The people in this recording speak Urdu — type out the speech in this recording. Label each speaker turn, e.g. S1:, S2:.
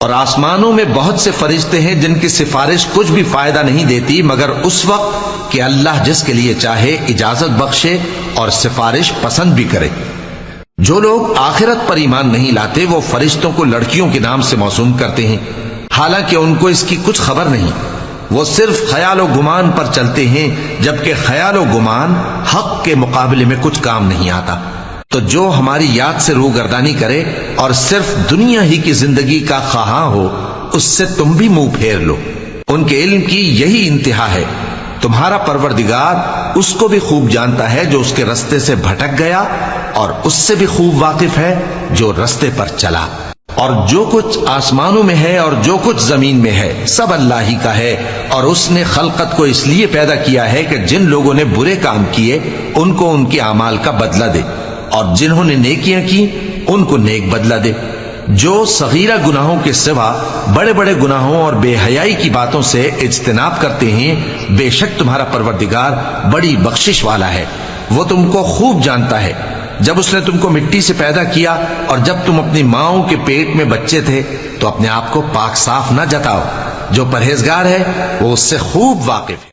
S1: اور آسمانوں میں بہت سے فرشتے ہیں جن کی سفارش کچھ بھی فائدہ نہیں دیتی مگر اس وقت کہ اللہ جس کے لیے چاہے اجازت بخشے اور سفارش پسند بھی کرے۔ جو لوگ آخرت پر ایمان نہیں لاتے وہ فرشتوں کو لڑکیوں کے نام سے موسوم کرتے ہیں، حالانکہ ان کو اس کی کچھ خبر نہیں۔ وہ صرف خیال و گمان پر چلتے ہیں، جبکہ خیال و گمان حق کے مقابلے میں کچھ کام نہیں آتا۔ تو جو ہماری یاد سے روگردانی کرے اور صرف دنیا ہی کی زندگی کا خواہاں ہو، اس سے تم بھی منہ پھیر لو۔ ان کے علم کی یہی انتہا ہے۔ تمہارا پروردگار اس کو بھی خوب جانتا ہے جو اس کے رستے سے بھٹک گیا، اور اس سے بھی خوب واقف ہے جو رستے پر چلا۔ اور جو کچھ آسمانوں میں ہے اور جو کچھ زمین میں ہے سب اللہ ہی کا ہے، اور اس نے خلقت کو اس لیے پیدا کیا ہے کہ جن لوگوں نے برے کام کیے ان کو ان کے اعمال کا بدلہ دے، اور جنہوں نے نیکیاں کی ان کو نیک بدلہ دے۔ جو صغیرہ گناہوں کے سوا بڑے بڑے گناہوں اور بے حیائی کی باتوں سے اجتناب کرتے ہیں، بے شک تمہارا پروردگار بڑی بخشش والا ہے۔ وہ تم کو خوب جانتا ہے۔ جب اس نے تم کو مٹی سے پیدا کیا اور جب تم اپنی ماؤں کے پیٹ میں بچے تھے تو اپنے آپ کو پاک صاف نہ جتاؤ۔ جو پرہیزگار ہے وہ اس سے خوب واقف ہے۔